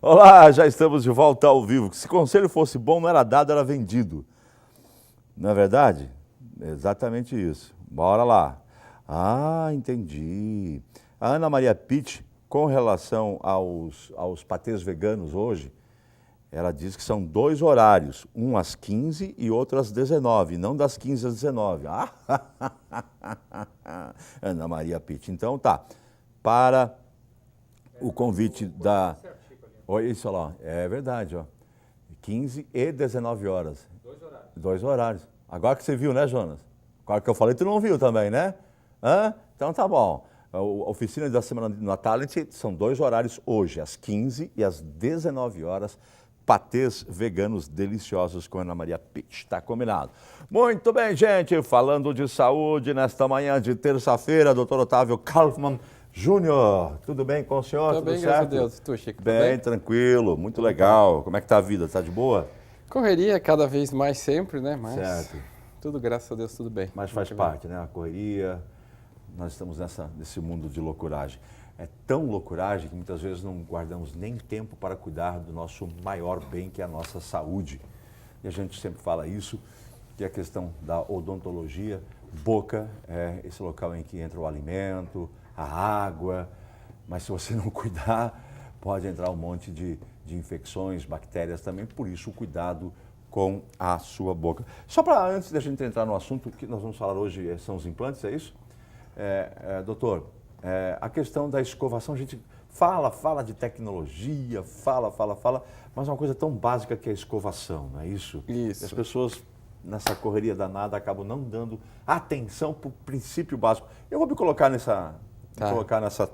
Olá, já estamos de volta ao vivo. Se conselho fosse bom, não era dado, era vendido. Não é verdade? Exatamente isso. Bora lá. Ah, entendi. A Ana Maria Pitt, com relação aos patês veganos hoje, ela diz que são 2 horários, um às 15 e outro às 19, não das 15 às 19. Ah, Ana Maria Pitt. Então tá, para o convite da... Olha isso lá, é verdade, ó. 15 e 19 horas. 2 horários. 2 horários. Agora que você viu, né, Jonas? Agora que eu falei, tu não viu também, né? Hã? Então tá bom. A oficina da Semana na Talent são 2 horários hoje, às 15 e às 19 horas. Patês veganos deliciosos com Ana Maria Pitt. Tá combinado. Muito bem, gente. Falando de saúde nesta manhã de terça-feira, Dr. Otávio Kaufmann Júnior. Tudo bem com o senhor? Tudo bem, certo? graças a Deus. Tu, Chico? Bem, tranquilo. Muito legal. Como é que tá a vida? Tá de boa? Correria cada vez mais sempre, né? Mas Certo. tudo, graças a Deus, tudo bem. Mas faz Muito bem. parte, né? A correria. Nós estamos nesse mundo de loucuragem. É tão loucuragem que muitas vezes não guardamos nem tempo para cuidar do nosso maior bem, que é a nossa saúde. E a gente sempre fala isso, que é a questão da odontologia. Boca é esse local em que entra o alimento, a água, mas se você não cuidar, pode entrar um monte de infecções, bactérias também, por isso o cuidado com a sua boca. Só para, antes da gente entrar no assunto, que nós vamos falar hoje são os implantes, é isso? Doutor, a questão da escovação, a gente fala de tecnologia, fala, mas uma coisa tão básica que é a escovação, não é isso? Isso. E as pessoas, nessa correria danada, acabam não dando atenção para o princípio básico. Eu vou me colocar nessa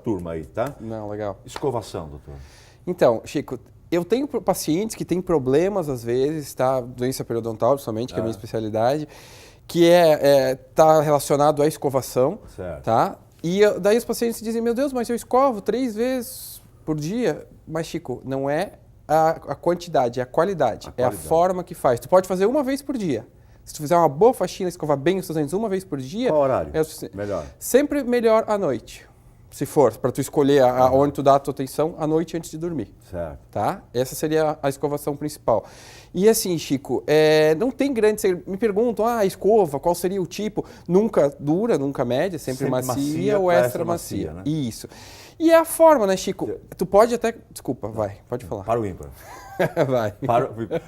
turma aí, tá? Não, legal. Escovação, doutor. Então, Chico, eu tenho pacientes que têm problemas às vezes, tá? Doença periodontal, principalmente, que é a minha especialidade, que tá relacionado à escovação, Certo. tá? E daí os pacientes dizem, meu Deus, mas eu escovo 3 vezes por dia. Mas, Chico, não é a quantidade, é a qualidade. É a forma que faz. Tu pode fazer 1 vez por dia. Se tu fizer uma boa faxina, escovar bem os teus dentes 1 vez por dia... Qual horário? Melhor. Sempre melhor à noite. Se for, para tu escolher onde tu dá a tua atenção, à noite antes de dormir. Certo. Tá? Essa seria a escovação principal. E assim, Chico, não tem grande... Me perguntam, escova, qual seria o tipo? Nunca dura, nunca média, sempre macia ou extra macia. Né? Isso. E é a forma, né, Chico? Tu pode até... Desculpa, vai, pode falar. Para o ímpar. Vai.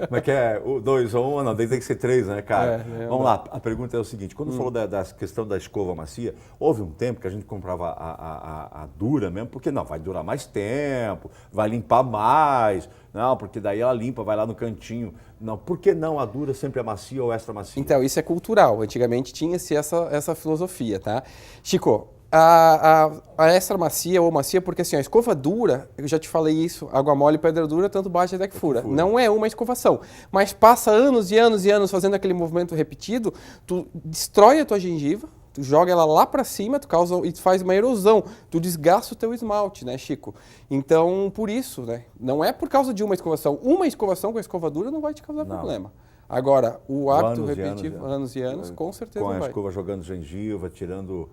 Como é que é? 2 ou 1? Não, tem que ser 3, né, cara? Vamos lá, a pergunta é o seguinte, quando falou da questão da escova macia, houve um tempo que a gente comprava a dura mesmo, porque não, vai durar mais tempo, vai limpar mais, não, porque daí ela limpa, vai lá no cantinho. Não, por que não a dura sempre é macia ou extra macia? Então, isso é cultural, antigamente tinha-se essa filosofia, tá? Chico, a extra macia ou macia, porque assim, a escova dura, eu já te falei isso, água mole, pedra dura, tanto bate até que fura. Não é uma escovação, mas passa anos e anos e anos fazendo aquele movimento repetido, tu destrói a tua gengiva, tu joga ela lá para cima, tu causa e faz uma erosão, tu desgasta o teu esmalte, né, Chico? Então, por isso, né, não é por causa de uma escovação com a escova dura não vai te causar problema. Agora, o hábito repetitivo, anos e anos, com certeza vai. Com a escova jogando gengiva, tirando...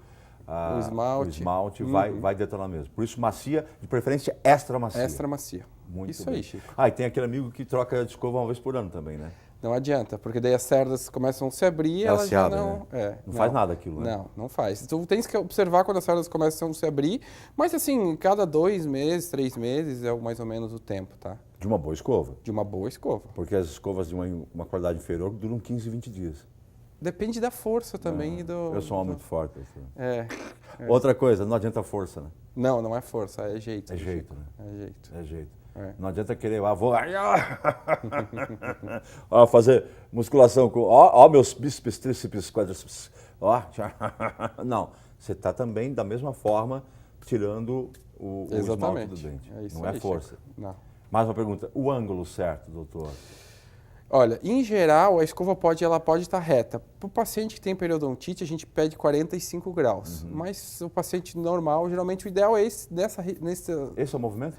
o esmalte vai detonar mesmo. Por isso, macia, de preferência extra macia. Extra macia. Muito isso bem. Aí, Chico. E tem aquele amigo que troca de escova 1 vez por ano também, né? Não adianta, porque daí as cerdas começam a se abrir e elas se já abrem, não... Né? Não faz nada aquilo, né? Não faz. Tu tens que observar quando as cerdas começam a se abrir, mas assim, cada 2 meses, 3 meses é mais ou menos o tempo, tá? De uma boa escova? De uma boa escova. Porque as escovas de uma qualidade inferior duram 15, 20 dias. Depende da força também e do... Eu sou um homem muito forte. Assim. Outra coisa, não adianta força, né? Não é força, é jeito. É jeito, né? É jeito. É jeito. Não adianta querer, vou fazer musculação com, meus bíceps, tríceps, quadríceps, não, você está também da mesma forma tirando o esmalte do dente. É isso não é aí, força. Chico. Não. Mais uma pergunta, o ângulo certo, doutor? Olha, em geral, a escova ela pode estar reta. Para o paciente que tem periodontite, a gente pede 45 graus. Mas o paciente normal, geralmente o ideal é esse, Esse é o movimento?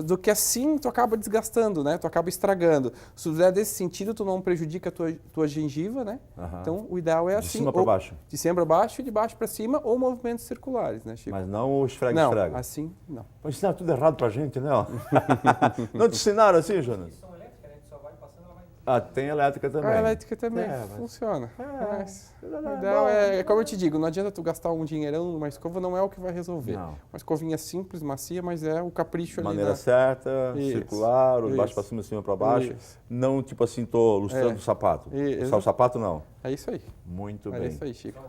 do que assim tu acaba desgastando, né? Tu acaba estragando. Se tu fizer desse sentido, tu não prejudica a tua gengiva, né? Então, o ideal é assim. De cima para baixo? De cima para baixo e de baixo para cima, ou movimentos circulares, né, Chico? Mas não o esfrega-esfrega? Não, assim, não. Pô, ensinaram tudo errado pra gente, né? Não te ensinaram assim, Jonas? Ah, tem elétrica também. A elétrica também funciona. Mas o ideal é, como eu te digo, não adianta tu gastar um dinheirão numa escova, não é o que vai resolver. Não. Uma escovinha simples, macia, mas é o capricho ali. Maneira certa, circular, de baixo Isso. para cima, de cima para baixo. Isso. Não, tipo assim, tô lustrando o sapato. Só o sapato, não. É isso aí. Muito É bem. isso aí, Chico.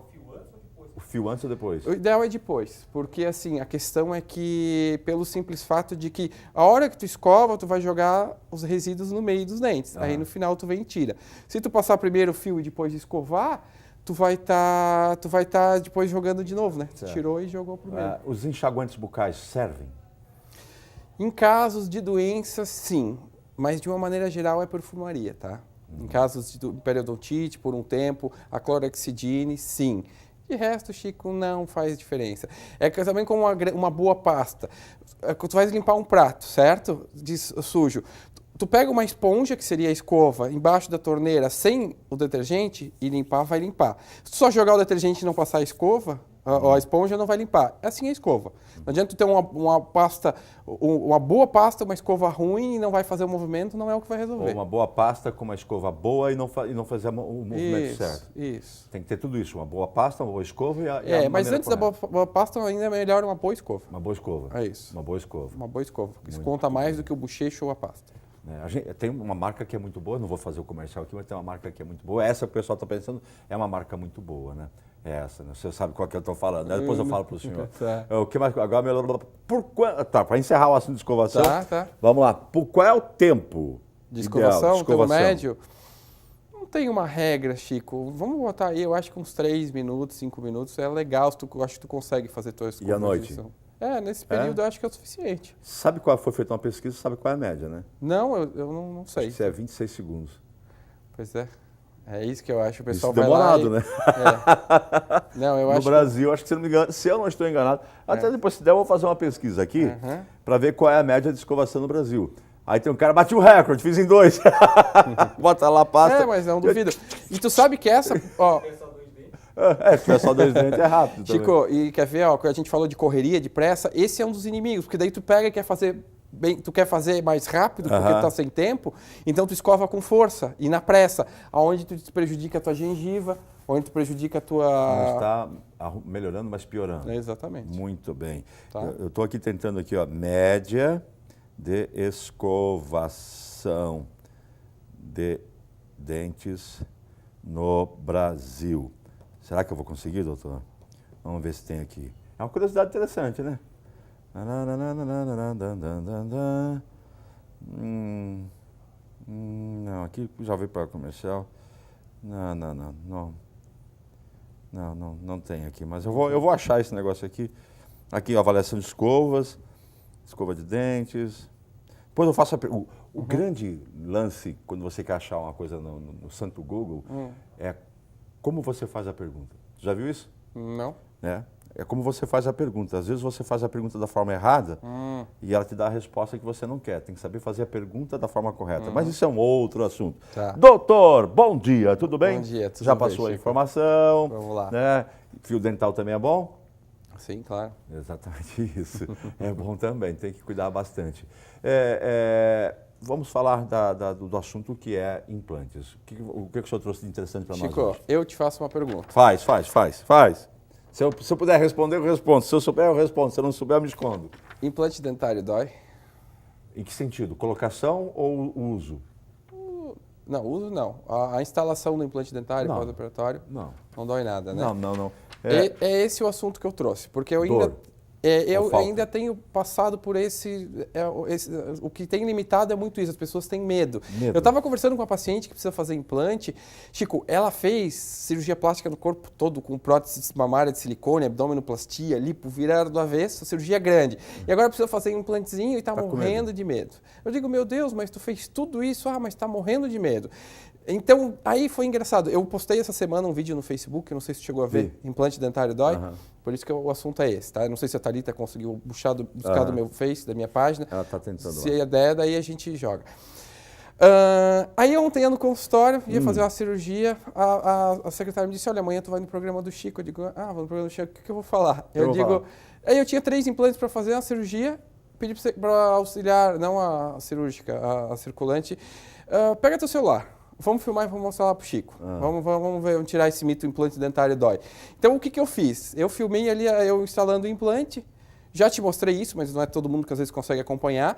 O fio antes ou depois? O ideal é depois, porque assim, a questão é que, pelo simples fato de que a hora que tu escova, tu vai jogar os resíduos no meio dos dentes. Aí no final tu vem e tira. Se tu passar primeiro o fio e depois escovar, tu vai tá depois jogando de novo, né? Tu tirou e jogou primeiro. Os enxaguantes bucais servem? Em casos de doenças, sim. Mas de uma maneira geral é perfumaria, tá? Em casos de periodontite, por um tempo, a clorexidine, sim. De resto, Chico, não faz diferença. É também como uma boa pasta. Tu vais limpar um prato, certo? Sujo. Tu pega uma esponja, que seria a escova, embaixo da torneira, sem o detergente, e limpar, vai limpar. Se tu só jogar o detergente e não passar a escova, a esponja não vai limpar. É assim a escova. Não adianta tu ter uma pasta, uma boa pasta, uma escova ruim e não vai fazer o movimento, não é o que vai resolver. Ou uma boa pasta com uma escova boa e não fazer o movimento certo. Isso. Tem que ter tudo isso, uma boa pasta, uma boa escova e a mas antes correta. da boa pasta ainda é melhor uma boa escova. Uma boa escova. É isso. Uma boa escova. Uma boa escova. Isso conta mais do que o bochecho ou a pasta. Tem uma marca que é muito boa, não vou fazer o comercial aqui, mas tem uma marca que é muito boa. Essa que o pessoal está pensando é uma marca muito boa, né? É essa, né? Você sabe qual que eu estou falando, né? Depois eu falo para o senhor. O que mais? Agora, para encerrar o assunto de escovação, vamos lá. Qual é o tempo de escovação? De escovação? Médio? Não tem uma regra, Chico. Vamos botar aí, eu acho que uns 3 minutos, 5 minutos é legal. Acho que tu consegue fazer tua escova. E à noite? Nesse período eu acho que é o suficiente. Sabe qual foi feita uma pesquisa? Sabe qual é a média, né? Não, eu não sei. Acho que é 26 segundos. Pois é. É isso que eu acho. O pessoal isso demorado, vai lá né? Não, eu no Brasil, acho que se eu não estou enganado, até depois se der eu vou fazer uma pesquisa aqui para ver qual é a média de escovação no Brasil. Aí tem um cara, bati o recorde, fiz em 2. Bota lá a pasta. Mas não duvido. E tu sabe que essa... Se tiver só 2 dentes é rápido também. Chico, e quer ver, a gente falou de correria, de pressa, esse é um dos inimigos, porque daí tu pega e quer fazer tu quer fazer mais rápido porque tu tá sem tempo, então tu escova com força e na pressa, aonde tu prejudica a tua gengiva, onde tu prejudica a tua... Não está melhorando, mas piorando. Exatamente. Muito bem. Tá. Eu estou aqui tentando aqui, média de escovação de dentes no Brasil. Será que eu vou conseguir, doutor? Vamos ver se tem aqui. É uma curiosidade interessante, né? Não, aqui já veio para comercial. Não tem aqui. Mas eu vou achar esse negócio aqui. Aqui, avaliação de escovas, escova de dentes. Depois eu faço o grande lance, quando você quer achar uma coisa no santo Google, é como você faz a pergunta. Já viu isso? Não. É como você faz a pergunta. Às vezes você faz a pergunta da forma errada e ela te dá a resposta que você não quer. Tem que saber fazer a pergunta da forma correta. Mas isso é um outro assunto. Tá. Doutor, bom dia, tudo bem? Bom dia, tudo Já bem, passou a Chico? informação. Vamos lá. Né? Fio dental também é bom? Sim, claro. Exatamente isso. É bom também, tem que cuidar bastante. Vamos falar do assunto que é implantes. O que o senhor trouxe de interessante para nós Chico, hoje? eu te faço uma pergunta. Faz. Se eu puder responder, eu respondo. Se eu souber, eu respondo. Se eu não souber, eu me escondo. Implante dentário dói? Em que sentido? Colocação ou uso? Não, uso não. A instalação do implante dentário pós-operatório Não. não dói nada, né? Não. É esse o assunto que eu trouxe, porque eu ainda... Dor. Eu Ou falta? ainda tenho passado por o que tem limitado é muito isso, as pessoas têm medo. Medo. Eu estava conversando com uma paciente que precisa fazer implante. Chico, ela fez cirurgia plástica no corpo todo, com prótese mamária de silicone, abdominoplastia, lipo, viraram do avesso, cirurgia grande. E agora precisa fazer um implantezinho e está morrendo de medo. Eu digo, meu Deus, mas tu fez tudo isso? Ah, mas está morrendo de medo. Então, aí foi engraçado. Eu postei essa semana um vídeo no Facebook, não sei se chegou a ver, implante dentário dói. Por isso que o assunto é esse, tá? Eu não sei se a Thalita conseguiu buscar do meu Face, da minha página. Ela está tentando. Se a der, daí a gente joga. Aí ontem, no consultório, ia fazer uma cirurgia, a secretária me disse, olha, amanhã tu vai no programa do Chico. Eu digo, vou no programa do Chico, o que eu vou falar? Aí eu tinha 3 implantes para fazer uma cirurgia, pedi para auxiliar, não a cirúrgica, a circulante, pega teu celular. Vamos filmar e vamos mostrar lá pro Chico. Vamos ver, vamos tirar esse mito, implante dentário dói. Então, o que eu fiz? Eu filmei ali, eu instalando o implante. Já te mostrei isso, mas não é todo mundo que às vezes consegue acompanhar.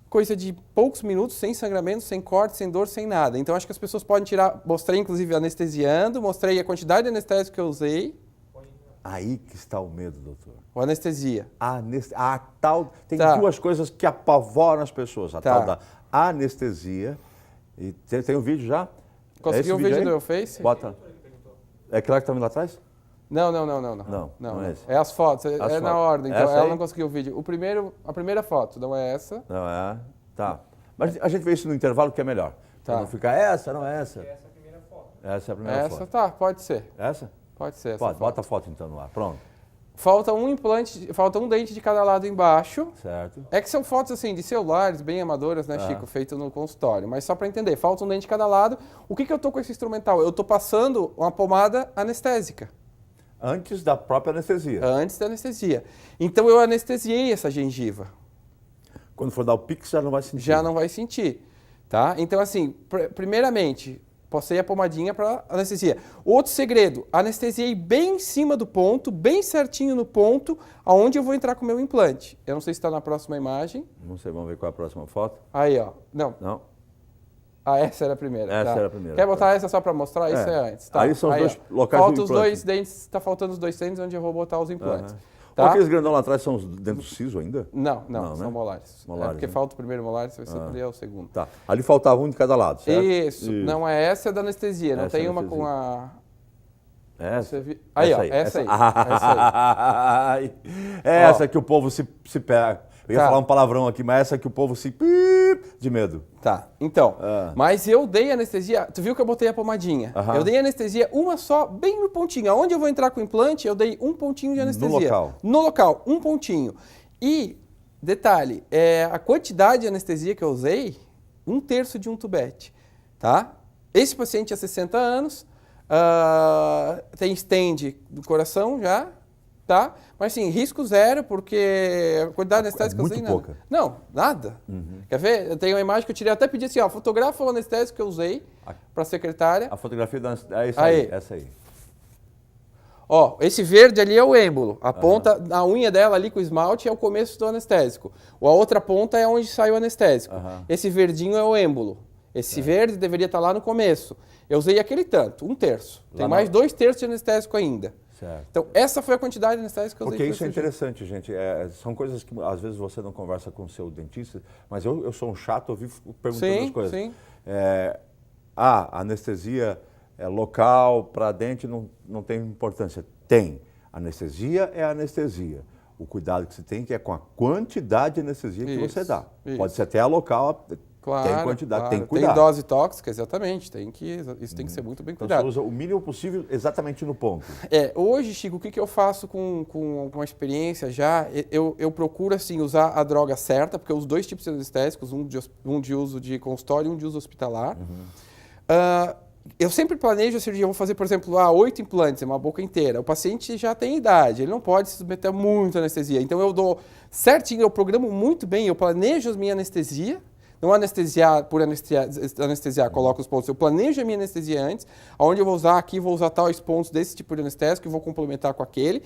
Coisa de poucos minutos, sem sangramento, sem corte, sem dor, sem nada. Então, acho que as pessoas podem tirar... Mostrei, inclusive, anestesiando, mostrei a quantidade de anestésico que eu usei. Aí que está o medo, doutor. O anestesia. Tem 2 coisas que apavoram as pessoas. A tal da anestesia... E tem um vídeo já? Conseguiu o vídeo do meu Face? Bota. É aquela que está vindo lá atrás? Não. Não é esse. É as fotos, na ordem. Então, ela aí? não conseguiu o vídeo. A primeira foto, não é essa. Não é? Tá. Mas a gente vê isso no intervalo que é melhor. Pra não ficar essa, não é essa. Essa é a primeira foto. Essa é a primeira foto. Tá, pode ser. Essa? Pode ser essa Pode, foto. bota a foto então no ar. Pronto. Falta um implante, falta um dente de cada lado embaixo. Certo. É que são fotos assim de celulares, bem amadoras, né, Chico? Feito no consultório. Mas só para entender, falta um dente de cada lado. O que eu tô com esse instrumental? Eu tô passando uma pomada anestésica. Antes da própria anestesia. Antes da anestesia. Então eu anestesiei essa gengiva. Quando for dar o pix, já não vai sentir. Já não vai sentir, tá? Então assim, primeiramente, passei a pomadinha para anestesia. Outro segredo, anestesiei bem em cima do ponto, bem certinho no ponto, aonde eu vou entrar com o meu implante. Eu não sei se está na próxima imagem. Não sei, vamos ver qual é a próxima foto. Aí, ó. Não. Essa era a primeira. Essa era a primeira. Quer botar essa só para mostrar? Isso é antes. Tá. Aí são os 2 locais falta do os implante. 2 dentes, está faltando os 2 dentes onde eu vou botar os implantes. Tá? Tá? Aqueles grandão lá atrás são os dentes do siso ainda? Não, Não, são né? molares. Molares, porque né? falta o primeiro molar, você vai escolher o segundo. Tá. Ali faltava um de cada lado, certo? Isso. Não é essa, é da anestesia. Não Essa tem é uma anestesia. com a... Essa? Aí, ó, essa aí. É essa que o povo se pega. Eu ia falar um palavrão aqui, mas essa que o povo se de medo. Tá, então, mas eu dei anestesia, tu viu que eu botei a pomadinha? Eu dei anestesia uma só, bem no pontinho. Aonde eu vou entrar com o implante, eu dei um pontinho de anestesia. No local? No local, um pontinho. E, detalhe, a quantidade de anestesia que eu usei, 1/3 de um tubete, tá? Esse paciente tinha 60 anos, tem stent do coração já, tá? Mas assim, risco zero, porque a quantidade de anestésico que eu usei, muito pouca. Não, nada. Quer ver? Eu tenho uma imagem que eu tirei, até pedi assim, ó, fotografa o anestésico que eu usei para a secretária. A fotografia é isso aí, essa aí. Ó, esse verde ali é o êmbolo. A ponta, a unha dela ali com o esmalte é o começo do anestésico. A outra ponta é onde sai o anestésico. Esse verdinho é o êmbolo. Esse verde deveria estar lá no começo. Eu usei aquele tanto, 1/3. Tem mais 2/3 de anestésico ainda. Certo. Então, essa foi a quantidade de anestésico que eu usei. Porque isso é interessante, gente. São coisas que às vezes você não conversa com o seu dentista, mas eu sou um chato, eu vivo perguntando as coisas. Sim. A anestesia local para dente não tem importância. Tem. Anestesia é anestesia. O cuidado que você tem que é com a quantidade de anestesia que você dá. Pode ser até a local, claro, tem quantidade, claro. tem que cuidar. Tem dose tóxica, exatamente. Isso tem que ser muito bem Então cuidado. você usa o mínimo possível exatamente no ponto. Hoje, Chico, o que eu faço com a experiência já? Eu procuro assim, usar a droga certa, porque eu uso 2 tipos de anestésicos, um de uso de consultório e um de uso hospitalar. Eu sempre planejo a cirurgia, eu vou fazer, por exemplo, 8 implantes, uma boca inteira. O paciente já tem idade, ele não pode se submeter a muita anestesia. Então eu dou certinho, eu programo muito bem, eu planejo a minha anestesia, não anestesiar por anestesiar, coloco os pontos. Eu planejo a minha anestesia antes, onde eu vou usar aqui, vou usar tais pontos desse tipo de anestésico e vou complementar com aquele.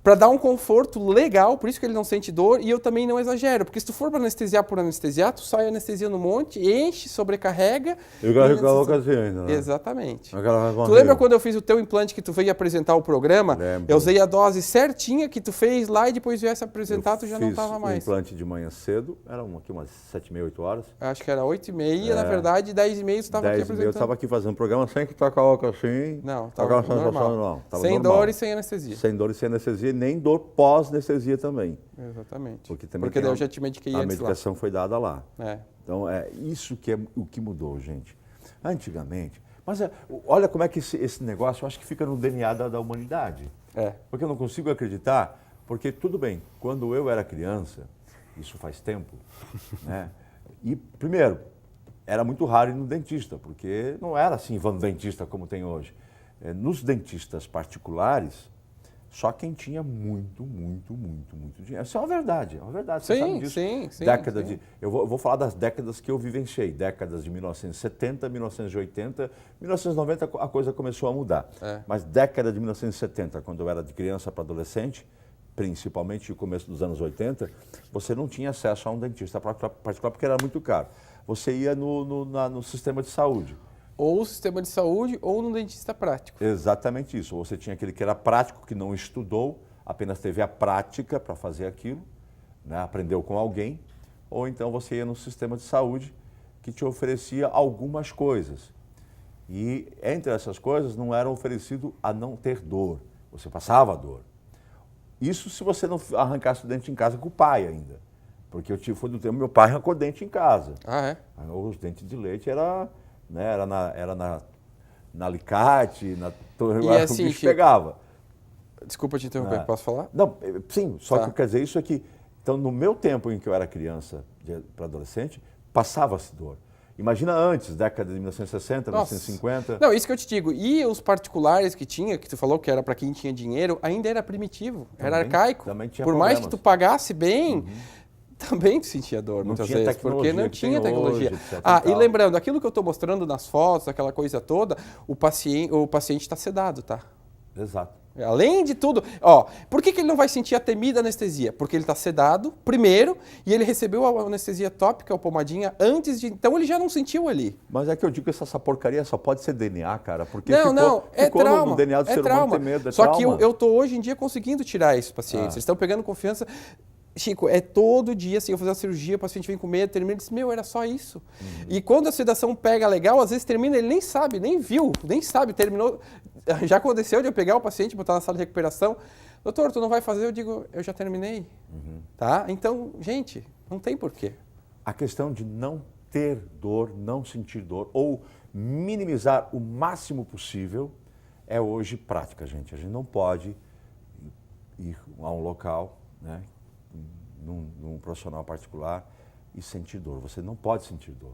Para dar um conforto legal, por isso que ele não sente dor, e eu também não exagero, porque se tu for para anestesiar por anestesiar, tu sai anestesiando um monte, enche, sobrecarrega. E o cara coloca assim ainda, né? Exatamente. O cara vai Tu morrer. lembra quando eu fiz o teu implante que tu veio apresentar o programa? Lembro. Eu usei a dose certinha que tu fez lá e depois viesse apresentar, tu já não estava Fiz o mais. implante de manhã cedo, era aqui umas 7h30, 8 horas. Acho que era 8h30, na verdade, 10h30 tu estava aqui 10h30 eu apresentando. estava aqui fazendo programa sem que tu coloca assim. Não, aquela estava sensação, normal. não. Tava Sem normal. dor e sem anestesia. Sem dor e sem anestesia, nem dor pós-anestesia também. Exatamente. Porque daí eu já te mediquei a antes lá. medicação foi dada lá. É. Então, é isso que é o que mudou, gente. Antigamente, mas olha como é que esse negócio, eu acho que fica no DNA da humanidade. É. Porque eu não consigo acreditar, porque tudo bem, quando eu era criança, isso faz tempo, né? E, primeiro, era muito raro ir no dentista, porque não era assim, vamos no dentista como tem hoje. Nos dentistas particulares, só quem tinha muito dinheiro. Isso é uma verdade, você sabe disso. Sim. Eu vou falar das décadas que eu vivenciei, décadas de 1970, 1980, 1990 a coisa começou a mudar. Mas década de 1970, quando eu era de criança para adolescente, principalmente no começo dos anos 80, você não tinha acesso a um dentista particular porque era muito caro. Você ia no sistema de saúde. Ou o sistema de saúde ou no dentista prático. Exatamente isso. Você tinha aquele que era prático, que não estudou, apenas teve a prática para fazer aquilo, né? Aprendeu com alguém. Ou então você ia no sistema de saúde que te oferecia algumas coisas. E entre essas coisas não era oferecido a não ter dor. Você passava dor. Isso se você não arrancasse o dente em casa com o pai ainda. Porque foi do tempo, meu pai arrancou dente em casa. Ah, é? Os dentes de leite era na alicate, E assim, o bicho pegava. Desculpa te interromper, posso falar? Não, sim, só Tá. que quer dizer isso aqui. Então, no meu tempo em que eu era criança para adolescente, passava-se dor. Imagina antes, década de 1960, Nossa. 1950. Não, isso que eu te digo. E os particulares que tinha, que tu falou que era para quem tinha dinheiro, ainda era primitivo, era arcaico. Também tinha Por mais que problemas. tu pagasse bem, também tu sentia dor Não muitas tinha vezes, porque não tecnologia que tem tinha tecnologia. hoje, etc. E lembrando, aquilo que eu estou mostrando nas fotos, aquela coisa toda, o paciente está sedado, tá? Exato. Além de tudo, por que ele não vai sentir a temida anestesia? Porque ele está sedado, primeiro, e ele recebeu a anestesia tópica, a pomadinha, antes de... Então ele já não sentiu ali. Mas é que eu digo que essa porcaria só pode ser DNA, cara, porque ficou trauma, no DNA do ser humano ter medo, Só trauma. que eu estou hoje em dia conseguindo tirar esses pacientes, eles estão pegando confiança. Chico, é todo dia, assim, eu fazer a cirurgia, o paciente vem com medo, termina e diz, era só isso. E quando a sedação pega legal, às vezes termina, ele nem sabe, nem viu, nem sabe, terminou. Já aconteceu de eu pegar o paciente, botar na sala de recuperação, doutor, tu não vai fazer? Eu digo, eu já terminei. Tá? Então, gente, não tem porquê. A questão de não ter dor, não sentir dor, ou minimizar o máximo possível, é hoje prática, gente. A gente não pode ir a um local, né, num profissional particular e sentir dor. Você não pode sentir dor.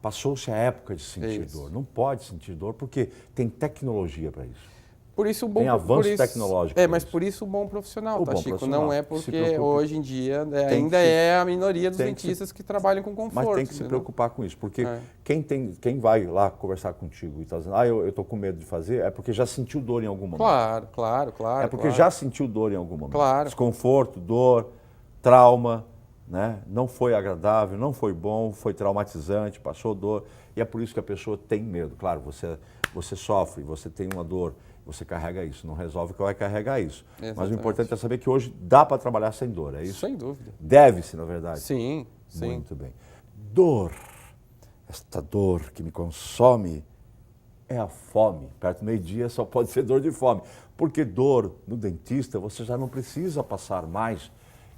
Passou-se a época de sentir dor. Não pode sentir dor porque tem tecnologia para isso. Por isso, tem avanço tecnológico. Mas por isso o bom profissional, tá, Chico? Profissional. Não é porque hoje em dia ainda é a minoria dos dentistas que trabalham com conforto. Mas tem que se preocupar com isso, porque quem vai lá conversar contigo e está dizendo, eu estou com medo de fazer, é porque já sentiu dor em algum momento. Claro. É porque já sentiu dor em algum momento. Claro. Desconforto, dor, trauma, né? Não foi agradável, não foi bom, foi traumatizante, passou dor. E é por isso que a pessoa tem medo. Claro, você sofre, você tem uma dor, você carrega isso. Não resolve que vai carregar isso. Exatamente. Mas o importante é saber que hoje dá para trabalhar sem dor, é isso? Sem dúvida. Deve-se, na verdade. Sim. Muito bem. Dor, esta dor que me consome é a fome. Perto do meio-dia só pode ser dor de fome. Porque dor no dentista você já não precisa passar mais.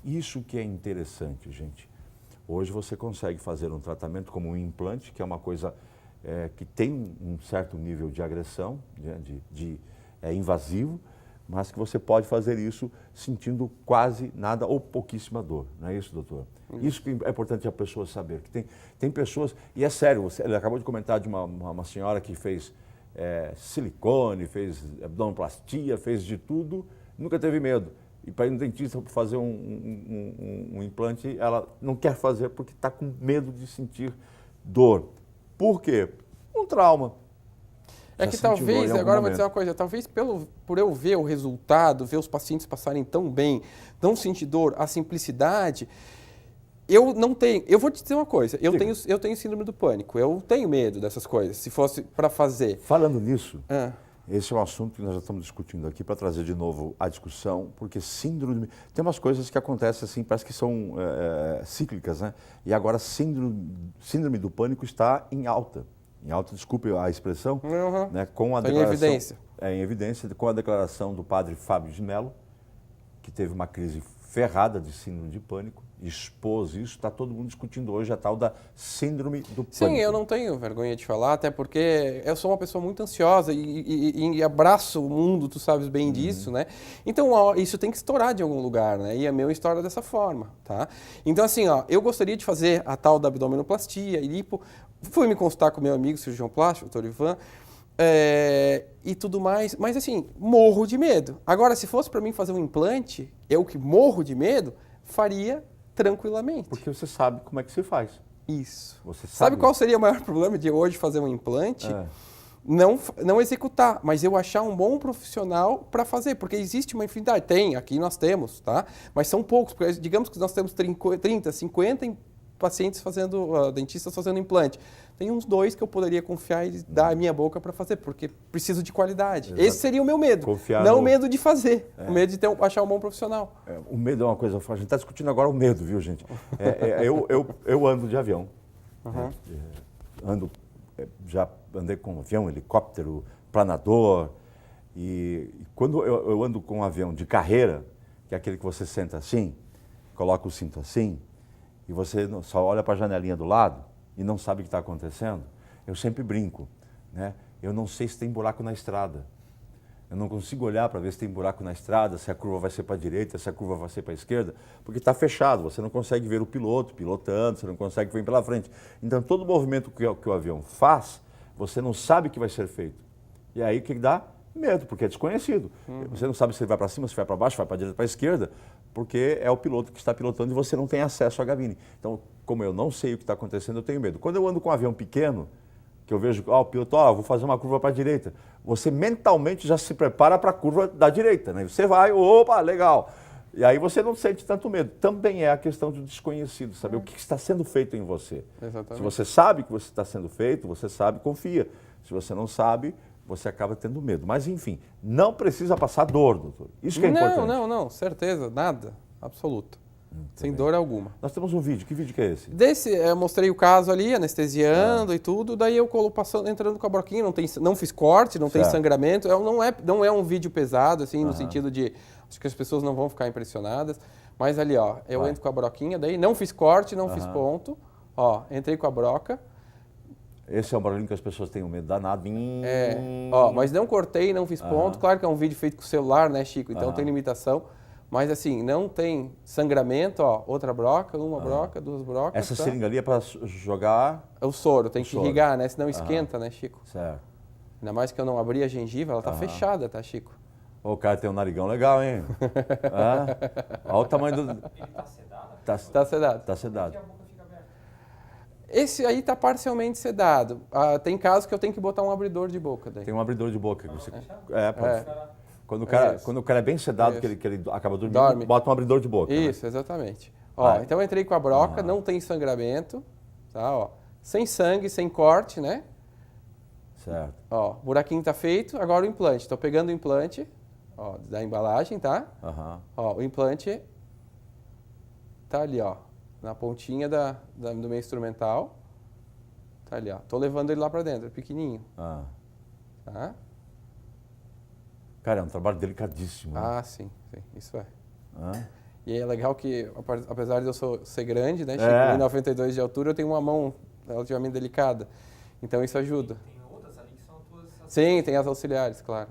Isso que é interessante, gente. Hoje você consegue fazer um tratamento como um implante, que é uma coisa que tem um certo nível de agressão, é invasivo, mas que você pode fazer isso sentindo quase nada ou pouquíssima dor. Não é isso, doutor? Isso que é importante a pessoa saber. Que tem pessoas, e é sério, ele acabou de comentar de uma senhora que fez silicone, fez abdominoplastia, fez de tudo, nunca teve medo. E para ir no dentista fazer um implante, ela não quer fazer porque está com medo de sentir dor. Por quê? Um trauma. É Já que sentiu dor talvez, em algum agora eu vou dizer momento. uma coisa, talvez por eu ver o resultado, ver os pacientes passarem tão bem, não sentir dor, a simplicidade, eu não tenho. Eu vou te dizer uma coisa, eu tenho síndrome do pânico, eu tenho medo dessas coisas, se fosse para fazer. Falando nisso, Ah, esse é um assunto que nós já estamos discutindo aqui para trazer de novo a discussão, porque síndrome... Tem umas coisas que acontecem assim, parece que são cíclicas, né? E agora síndrome do pânico está em alta. Em alta, desculpe a expressão, Uhum. né? Com a Tá em declaração... evidência. Em evidência, com a declaração do padre Fábio de Mello, que teve uma crise ferrada de síndrome de pânico, expôs isso, está todo mundo discutindo hoje a tal da síndrome do pânico. Sim, eu não tenho vergonha de falar, até porque eu sou uma pessoa muito ansiosa e abraço o mundo, tu sabes bem disso, né? Então, ó, isso tem que estourar de algum lugar, né? E a meu estoura dessa forma, tá? Então, assim, ó, eu gostaria de fazer a tal da abdominoplastia e lipo. Fui me consultar com meu amigo cirurgião plástico, doutor Ivan, e tudo mais, mas assim, morro de medo. Agora, se fosse para mim fazer um implante, eu que morro de medo, faria tranquilamente. Porque você sabe como é que se faz. Isso. Você Sabe qual seria o maior problema de hoje fazer um implante? Não executar, mas eu achar um bom profissional para fazer, porque existe uma infinidade. Tem, aqui nós temos, tá? Mas são poucos, porque digamos que nós temos 30, 50 pacientes fazendo, dentistas fazendo implante. Tem uns 2 que eu poderia confiar e dar a minha boca para fazer, porque preciso de qualidade. Exato. Esse seria o meu medo. Confiar não no- o medo de fazer, o medo de achar um bom profissional. O medo é uma coisa... A gente está discutindo agora o medo, viu, gente? Eu ando de avião. Uhum. Já andei com avião, helicóptero, planador. E quando eu ando com um avião de carreira, que é aquele que você senta assim, coloca o cinto assim, e você só olha para a janelinha do lado e não sabe o que está acontecendo, eu sempre brinco, né? Eu não sei se tem buraco na estrada. Eu não consigo olhar para ver se tem buraco na estrada, se a curva vai ser para a direita, se a curva vai ser para a esquerda, porque está fechado, você não consegue ver o piloto pilotando, você não consegue ver pela frente. Então, todo movimento que o avião faz, você não sabe o que vai ser feito. E aí o que dá? Medo, porque é desconhecido. Você não sabe se ele vai para cima, se vai para baixo, vai para a direita, para a esquerda, porque é o piloto que está pilotando e você não tem acesso à cabine. Então, como eu não sei o que está acontecendo, eu tenho medo. Quando eu ando com um avião pequeno, que eu vejo, o piloto, vou fazer uma curva para a direita. Você mentalmente já se prepara para a curva da direita, né? Você vai, opa, legal. E aí você não sente tanto medo. Também é a questão do desconhecido, saber o que está sendo feito em você. Exatamente. Se você sabe o que você está sendo feito, você sabe, confia. Se você não sabe, você acaba tendo medo. Mas, enfim, não precisa passar dor, doutor. Isso que é importante. Não, certeza, nada, absoluto. Sem dor alguma. Nós temos um vídeo. Que vídeo que é esse? Desse, eu mostrei o caso ali, anestesiando e tudo, daí eu entrando com a broquinha, não fiz corte, não tem Certo. sangramento, não é um vídeo pesado, assim, no sentido de, acho que as pessoas não vão ficar impressionadas, mas ali, ó, eu entro com a broquinha, daí não fiz corte, não fiz ponto, ó, entrei com a broca, Esse é um barulhinho que as pessoas têm um medo danado. mas não cortei, não fiz ponto, claro que é um vídeo feito com o celular, né, Chico, então tem limitação. Mas assim, não tem sangramento, ó, outra broca, uma broca, 2 brocas. Essa tá? seringa ali é para jogar... É o soro, tem que soro. irrigar, né? Senão esquenta, né, Chico? Certo. Ainda mais que eu não abri a gengiva, ela tá fechada, tá, Chico? O cara tem um narigão legal, hein? Olha o tamanho do... Ele tá sedado? Tá sedado. Tá sedado. E a boca fica aberta. Esse aí tá parcialmente sedado. Tem casos que eu tenho que botar um abridor de boca daí. Tem um abridor de boca. Que você... Quando o cara é bem sedado, que ele acaba dormindo, Dorme. bota um abridor de boca. Isso, exatamente. Ó, Vai. então eu entrei com a broca, não tem sangramento, tá, ó. Sem sangue, sem corte, né? Né? Certo. Ó, buraquinho tá feito, agora o implante. Tô pegando o implante, ó, da embalagem, tá? Aham. Ó, o implante tá ali, ó, na pontinha do meu instrumental. Tá ali, ó. Tô levando ele lá pra dentro, é pequenininho, tá? Cara, é um trabalho delicadíssimo. Né? Ah, sim, isso é. Hã? E aí é legal que, apesar de eu ser grande, né, Chico, É. 1,92 de altura, eu tenho uma mão relativamente delicada. Então isso ajuda. Tem outras ali que são tuas... Sim, tem as auxiliares, claro.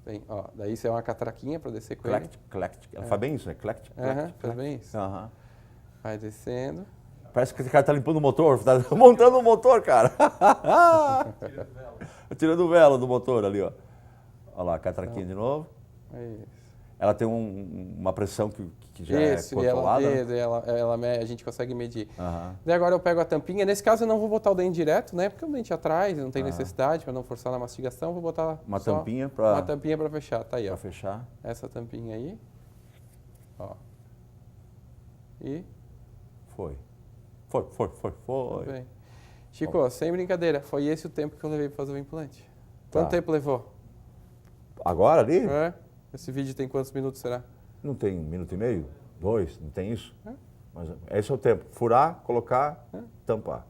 Tem, ó, daí isso é uma catraquinha para descer com ele. Clect. Ela faz bem isso, né? Clect. Aham, faz bem isso. Aham. Vai descendo. Parece que esse cara tá limpando o motor, tá montando o motor, cara. Tirando vela. Tirando o velo do motor ali, ó. Olha lá, a catraquinha de novo. É isso. ela tem uma pressão que já é Isso, controlada? a gente consegue medir. Aham. Daí agora eu pego a tampinha. Nesse caso eu não vou botar o dente direto, né? Porque o dente atrás, não tem necessidade para não forçar na mastigação. Vou botar Uma só tampinha uma para tampinha para fechar. Tá aí, ó. fechar. Essa tampinha aí. Ó. E Foi. tudo bem. Chico, sem brincadeira, foi esse o tempo que eu levei para fazer o implante. Quanto Tá. tempo levou? Agora ali? É? Esse vídeo tem quantos minutos será? Não tem 1 minuto e meio? 2? Não tem isso? Mas esse é o tempo. Furar, colocar, tampar.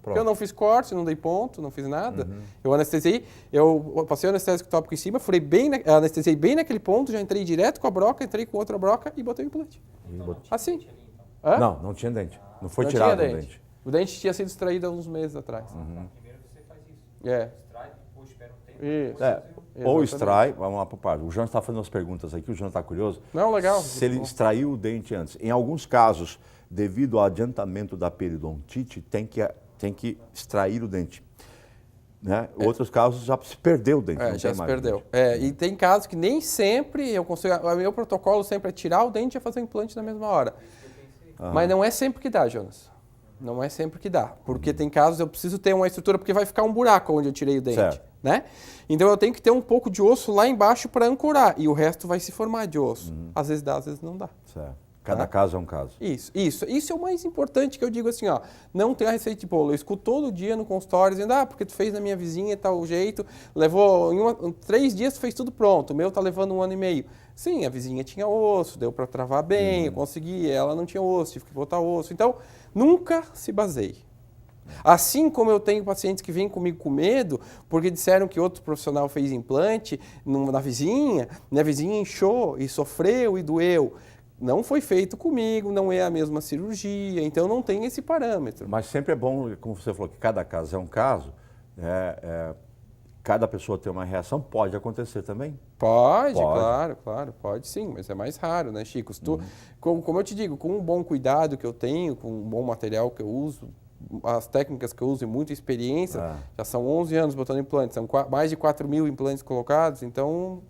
Porque eu não fiz corte, não dei ponto, não fiz nada. Eu anestesiei, eu passei o anestésico tópico em cima, anestesiei bem naquele ponto, já entrei direto com a broca, entrei com outra broca e botei o implante. Assim. Hã? Não tinha dente. Não foi Não tirado tinha o dente. O dente tinha sido extraído há uns meses atrás. Primeiro você faz isso. É. Extrai, depois espera um tempo. Isso. É, ou Exatamente. extrai, vamos lá para o par. O João está fazendo umas perguntas aqui, o João está curioso. Não, legal. Se ele extraiu o dente antes. Em alguns casos, devido ao adiantamento da periodontite, tem que extrair o dente. Né? Outros casos já se perdeu o dente. não Já tem se mais o perdeu. dente. E tem casos que nem sempre eu consigo. O meu protocolo sempre é tirar o dente e fazer o implante na mesma hora. Mas não é sempre que dá, Jonas. Não é sempre que dá. Porque tem casos eu preciso ter uma estrutura, porque vai ficar um buraco onde eu tirei o dente. Certo. Né? Então eu tenho que ter um pouco de osso lá embaixo para ancorar. E o resto vai se formar de osso. Às vezes dá, às vezes não dá. Certo. Cada caso é um caso. Isso é o mais importante que eu digo assim, ó, não tem a receita de bolo. Eu escuto todo dia no consultório dizendo, porque tu fez na minha vizinha e tal jeito, levou em 3 dias tu fez tudo pronto, o meu tá levando 1 ano e meio. Sim, a vizinha tinha osso, deu para travar bem, eu consegui, ela não tinha osso, tive que botar osso. Então, nunca se baseie. Assim como eu tenho pacientes que vêm comigo com medo, porque disseram que outro profissional fez implante na vizinha, minha vizinha inchou e sofreu e doeu. Não foi feito comigo, não é a mesma cirurgia, então não tem esse parâmetro. Mas sempre é bom, como você falou, que cada caso é um caso, cada pessoa tem uma reação, pode acontecer também. Pode. Claro, pode sim, mas é mais raro, né, Chico? Se tu, como eu te digo, com um bom cuidado que eu tenho, com um bom material que eu uso, as técnicas que eu uso e muita experiência, já são 11 anos botando implantes, são mais de 4.000 implantes colocados, então...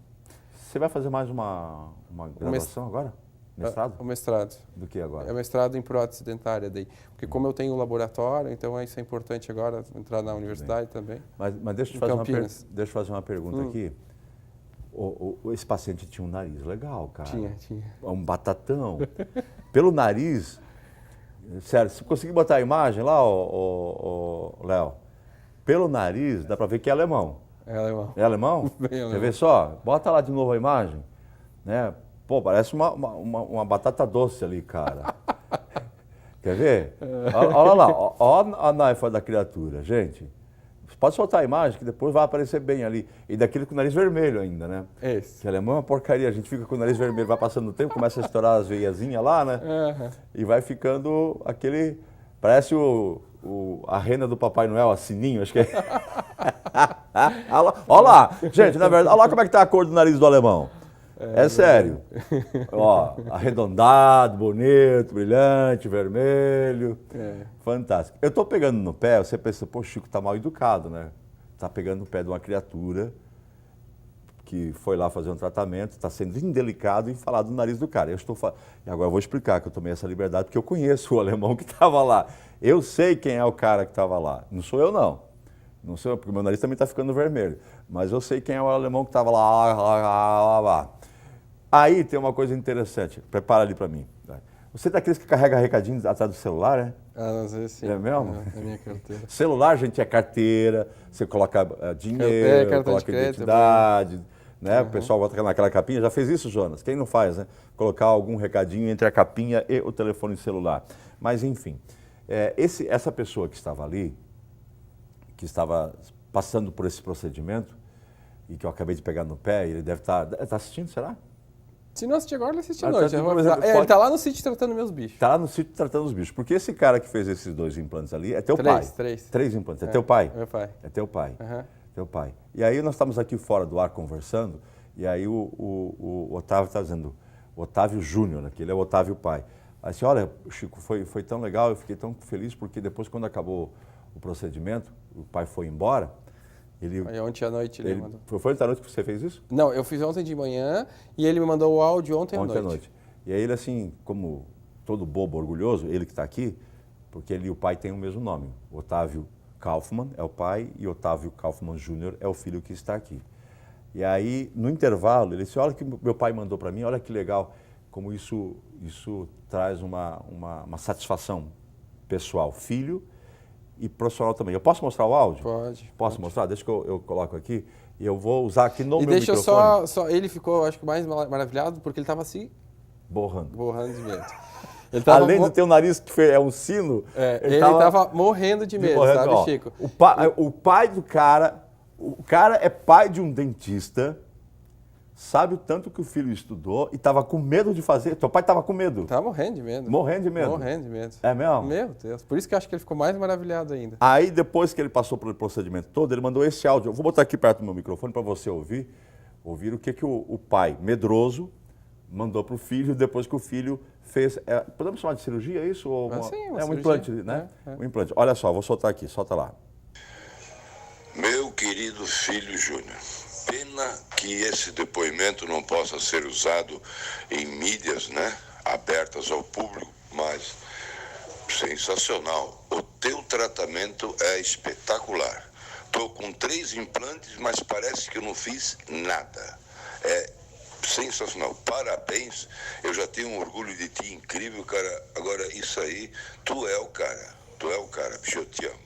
Você vai fazer mais uma graduação agora? Mestrado? O mestrado. Do que agora? É o mestrado em prótese dentária daí. Porque como eu tenho um laboratório, então isso é importante agora, entrar na universidade também. Mas deixa eu te fazer uma pergunta aqui. Esse paciente tinha um nariz legal, cara. Tinha. Um batatão. Pelo nariz, sério, se conseguir botar a imagem lá, Léo, pelo nariz dá pra ver que é alemão. É alemão. É alemão? Bem alemão. Quer ver só? Bota lá de novo a imagem. Né? Pô, parece uma batata doce ali, cara. Quer ver? Olha lá, olha a naifa da criatura, gente. Pode soltar a imagem que depois vai aparecer bem ali. E daquele com o nariz vermelho ainda, né? Esse. Que alemão é uma porcaria, a gente fica com o nariz vermelho, vai passando o tempo, começa a estourar as veiazinhas lá, né? E vai ficando aquele... Parece a rena do Papai Noel, a sininho, acho que é. Olha lá, gente, na verdade, olha lá como é que tá a cor do nariz do alemão. É sério. Ó, arredondado, bonito, brilhante, vermelho. Fantástico. Eu tô pegando no pé, você pensa, pô, Chico tá mal educado, né? Tá pegando no pé de uma criatura que foi lá fazer um tratamento, está sendo indelicado em falar do nariz do cara. E agora eu vou explicar que eu tomei essa liberdade porque eu conheço o alemão que estava lá. Eu sei quem é o cara que estava lá. Não sou eu, não. Não sou eu, porque meu nariz também está ficando vermelho. Mas eu sei quem é o alemão que estava lá. Aí tem uma coisa interessante. Prepara ali para mim. Você é daqueles que carrega recadinhos atrás do celular, né? Às vezes sim. É mesmo? É minha carteira. Celular, gente, é carteira. Você coloca dinheiro, cartão coloca de crédito, identidade. Né? O pessoal bota naquela capinha. Já fez isso, Jonas? Quem não faz, né? Colocar algum recadinho entre a capinha e o telefone celular. Mas, enfim. Essa pessoa que estava ali, que estava passando por esse procedimento, e que eu acabei de pegar no pé, ele deve estar... Está assistindo, será? Se não assistir agora, ele assiste à Tá, noite. por exemplo, Ele está lá no sítio tratando meus bichos. Está lá no sítio tratando os bichos. Porque esse cara que fez esses 2 implantes ali é teu pai. 3. 3 implantes. É teu pai? Meu pai. É teu pai. Uhum. Teu pai. E aí nós estamos aqui fora do ar conversando, e aí o Otávio está dizendo, o Otávio Júnior, né, que ele é o Otávio pai. Aí assim, olha, Chico, foi tão legal, eu fiquei tão feliz, porque depois quando acabou o procedimento, o pai foi embora, Aí ontem à noite ele mandou. Foi ontem à noite que você fez isso? Não, eu fiz ontem de manhã e ele me mandou o áudio ontem à noite. E aí ele assim, como todo bobo, orgulhoso, ele que está aqui, porque ele e o pai têm o mesmo nome. Otávio Kaufmann é o pai e Otávio Kaufmann Jr. é o filho que está aqui. E aí, no intervalo, ele disse, olha o que meu pai mandou para mim, olha que legal, como isso traz uma satisfação pessoal, filho e profissional também. Eu posso mostrar o áudio? Pode. Posso mostrar? Deixa que eu coloco aqui e eu vou usar aqui no meu microfone. E deixa só, ele ficou, acho que mais maravilhado, porque ele estava assim... Borrando de medo. Além de ter um nariz que é um sino, ele estava morrendo de medo, sabe, ó, Chico? O pai do cara, o cara é pai de um dentista, sabe o tanto que o filho estudou e estava com medo de fazer. Teu pai estava com medo? Estava morrendo de medo. Morrendo de medo? Morrendo de medo. É mesmo? Meu Deus, por isso que eu acho que ele ficou mais maravilhado ainda. Aí, depois que ele passou pelo procedimento todo, ele mandou esse áudio. Eu vou botar aqui perto do meu microfone para você ouvir o que o pai, medroso, mandou para o filho depois que o filho fez... podemos chamar de cirurgia isso? Ou sim, um implante, né? Um implante. Olha só, vou soltar aqui, solta lá. Meu querido filho Júnior, pena que esse depoimento não possa ser usado em mídias, né, abertas ao público, mas sensacional. O teu tratamento é espetacular. Estou com 3 implantes, mas parece que eu não fiz nada. É sensacional, parabéns, eu já tenho um orgulho de ti incrível, cara. Agora isso aí, tu é o cara, bicho, eu te amo.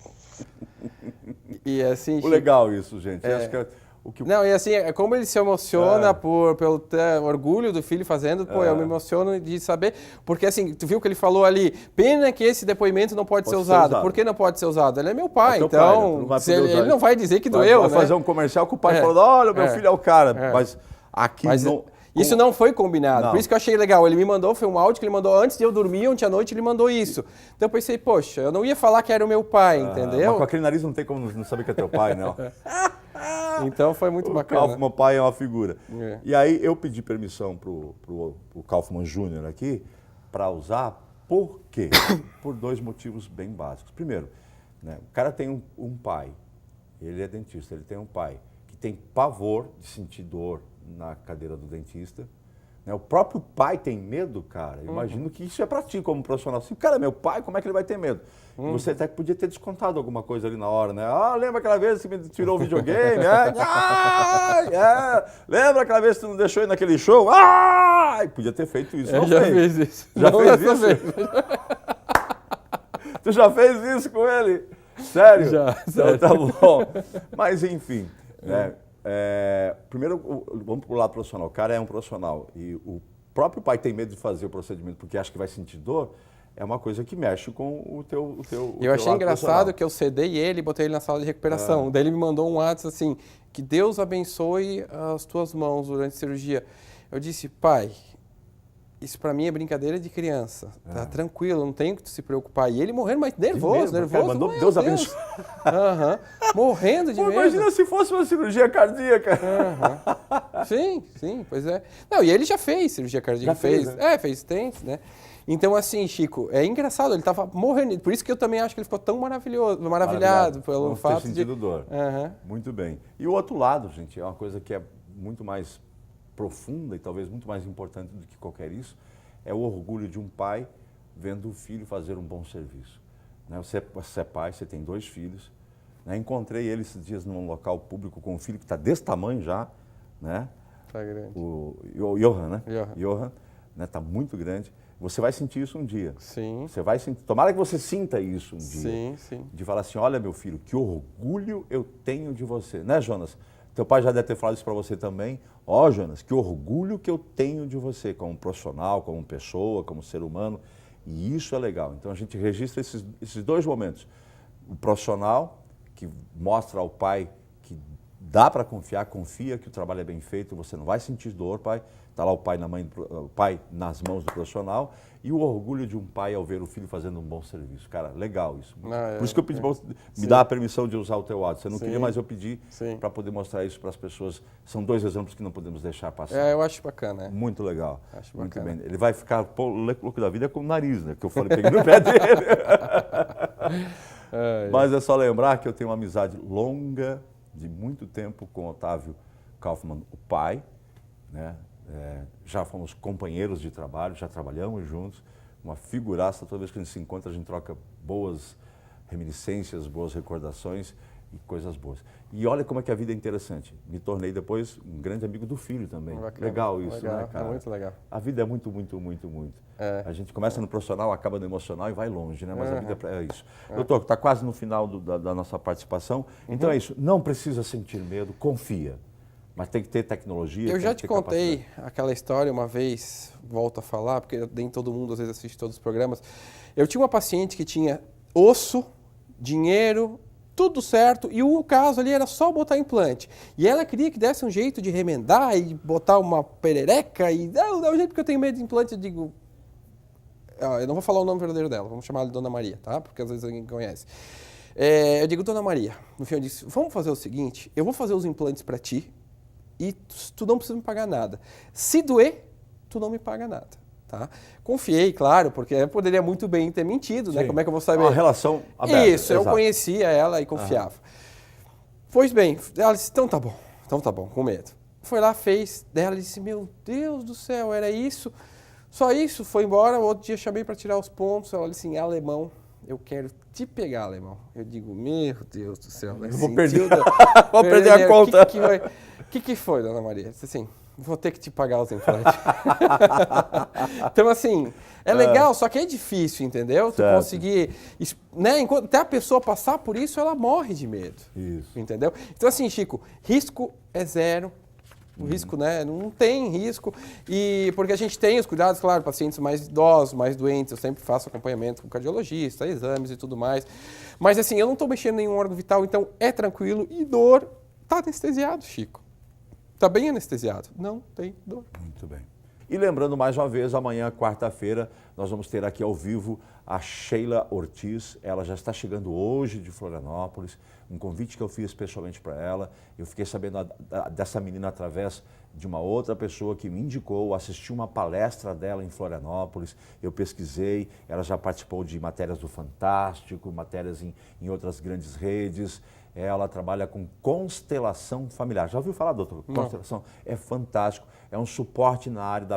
E assim, Legal isso, gente. Acho que Não, e assim, é como ele se emociona pelo orgulho do filho fazendo, eu me emociono de saber, porque assim, tu viu que ele falou ali, pena que esse depoimento não pode ser usado. Por que não pode ser usado? Ele é meu pai, então ele não vai dizer que doeu, vai fazer um comercial com o pai falando, olha, meu filho é o cara, mas aqui não... Isso não foi combinado, por isso que eu achei legal. Ele me mandou, foi um áudio que ele mandou antes de eu dormir, ontem à noite ele mandou isso. Então eu pensei, poxa, eu não ia falar que era o meu pai, entendeu? Mas com aquele nariz não tem como não saber que é teu pai, não. Então foi muito bacana. O Kaufmann pai é uma figura. E aí eu pedi permissão pro Kaufmann Jr. aqui para usar, por quê? Por 2 motivos bem básicos. Primeiro, né, o cara tem um pai, ele é dentista, ele tem um pai que tem pavor de sentir dor na cadeira do dentista. Né? O próprio pai tem medo, cara. Imagino que isso é para ti como profissional. Se o cara é meu pai, como é que ele vai ter medo? Você até podia ter descontado alguma coisa ali na hora, né? Lembra aquela vez que me tirou o videogame? Lembra aquela vez que tu não deixou ir naquele show? Podia ter feito isso. Eu já fiz isso. Já fez isso? Tu já fez isso com ele? Sério? Já, sério. Então, tá bom. Mas enfim, né? Primeiro, vamos para o lado profissional. O cara é um profissional e o próprio pai tem medo de fazer o procedimento porque acha que vai sentir dor, é uma coisa que mexe com o teu Eu achei engraçado que eu cedei ele e botei ele na sala de recuperação. Daí ele me mandou um WhatsApp assim, que Deus abençoe as tuas mãos durante a cirurgia. Eu disse, pai, isso pra mim é brincadeira de criança. Tá tranquilo, não tem que se preocupar. E ele morrendo, mas nervoso. Cara, mandou Deus abençoe. Morrendo de medo. Imagina se fosse uma cirurgia cardíaca. Sim, pois é. Não, e ele já fez cirurgia cardíaca. Fez stents, né? Então, assim, Chico, é engraçado, ele tava morrendo. Por isso que eu também acho que ele ficou tão maravilhado pelo fato de... sentido dor. Muito bem. E o outro lado, gente, é uma coisa que é muito mais profunda e talvez muito mais importante do que qualquer isso, é o orgulho de um pai vendo o filho fazer um bom serviço. Né? Você é pai, você tem 2 filhos. Né? Encontrei ele esses dias num local público com um filho que está desse tamanho já, né? Tá grande. O Johan, né? Johan, né? Tá muito grande. Você vai sentir isso um dia. Sim. Você vai sentir. Tomara que você sinta isso um dia. Sim. De falar assim, olha meu filho, que orgulho eu tenho de você. Né, Jonas? Teu pai já deve ter falado isso para você também. Jonas, que orgulho que eu tenho de você como profissional, como pessoa, como ser humano. E isso é legal. Então a gente registra esses 2 momentos. O profissional, que mostra ao pai que dá para confiar, confia que o trabalho é bem feito, você não vai sentir dor, pai. Está lá o pai nas mãos do profissional. E o orgulho de um pai ao ver o filho fazendo um bom serviço. Cara, legal isso. Por isso que eu pedi para você me dar a permissão de usar o teu áudio. Você não queria, mas eu pedi para poder mostrar isso para as pessoas. São 2 exemplos que não podemos deixar passar. Eu acho bacana. Muito legal. Acho muito bacana. bem. Ele vai ficar louco da vida com o nariz, né? Que eu falei, peguei no pé dele. Mas é só lembrar que eu tenho uma amizade longa, de muito tempo com Otávio Kaufmann, o pai, né? Já fomos companheiros de trabalho, já trabalhamos juntos, uma figuraça. Toda vez que a gente se encontra, a gente troca boas reminiscências, boas recordações e coisas boas. E olha como é que a vida é interessante. Me tornei depois um grande amigo do filho também. Bacana, Legal isso, legal, né, cara? É muito legal. A vida é muito, muito, muito, muito. A gente começa no profissional, acaba no emocional e vai longe, né? Mas a vida é isso. Doutor, está quase no final da nossa participação. Então é isso. Não precisa sentir medo, confia. Mas tem que ter tecnologia. Eu já tem te que ter contei capacidade. aquela história uma vez, volto a falar, porque nem todo mundo às vezes assiste todos os programas. Eu tinha uma paciente que tinha osso, dinheiro, tudo certo, e o caso ali era só botar implante. E ela queria que desse um jeito de remendar e botar uma perereca, e dá um jeito porque eu tenho medo de implante. Eu digo, eu não vou falar o nome verdadeiro dela, vamos chamar ela de Dona Maria, tá? Porque às vezes alguém conhece. Eu digo, Dona Maria, no fim eu disse, vamos fazer o seguinte, eu vou fazer os implantes para ti, e tu não precisa me pagar nada. Se doer, tu não me paga nada, tá? Confiei, claro, porque eu poderia muito bem ter mentido, né? Sim. Como é que eu vou saber? Uma relação aberta. Isso, eu exato. conhecia ela e confiava. Pois bem, ela disse, então tá bom, com medo. Foi lá, fez, daí ela disse, meu Deus do céu, era isso? Só isso? Foi embora, outro dia chamei para tirar os pontos, ela disse assim, alemão, eu quero te pegar, alemão. Eu digo, meu Deus do céu. Eu vou perder, Vou perder a conta. O que foi, Dona Maria? Disse assim, vou ter que te pagar os implantes. Então, assim, é legal, só que é difícil, entendeu? Tu Certo. conseguir, né? Enquanto até a pessoa passar por isso, ela morre de medo. Isso. Entendeu? Então, assim, Chico, risco é zero. O risco, né? Não tem risco. E porque a gente tem os cuidados, claro, pacientes mais idosos, mais doentes, eu sempre faço acompanhamento com cardiologista, exames e tudo mais. Mas assim, eu não estou mexendo em nenhum órgão vital, então é tranquilo. E dor, tá anestesiado, Chico. Tá bem anestesiado. Não tem dor. Muito bem. E lembrando mais uma vez, amanhã, quarta-feira, nós vamos ter aqui ao vivo a Sheila Ortiz. Ela já está chegando hoje de Florianópolis. Um convite que eu fiz especialmente para ela. Eu fiquei sabendo dessa menina através de uma outra pessoa que me indicou, assisti uma palestra dela em Florianópolis, eu pesquisei, ela já participou de matérias do Fantástico, matérias em outras grandes redes. Ela trabalha com constelação familiar. Já ouviu falar, doutor? Constelação é fantástico, é um suporte na área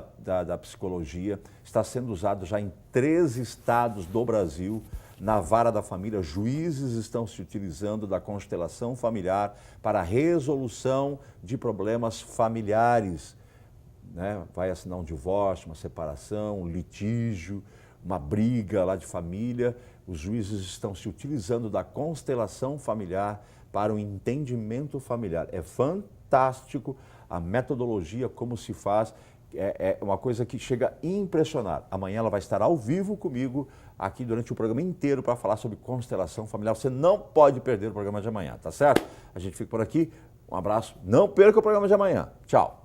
da psicologia, está sendo usado já em 13 estados do Brasil. Na vara da família, juízes estão se utilizando da constelação familiar para a resolução de problemas familiares. Né? Vai assinar um divórcio, uma separação, um litígio, uma briga lá de família. Os juízes estão se utilizando da constelação familiar para o entendimento familiar. É fantástico a metodologia, como se faz. É uma coisa que chega a impressionar. Amanhã ela vai estar ao vivo comigo aqui durante o programa inteiro para falar sobre constelação familiar. Você não pode perder o programa de amanhã, tá certo? A gente fica por aqui. Um abraço. Não perca o programa de amanhã. Tchau.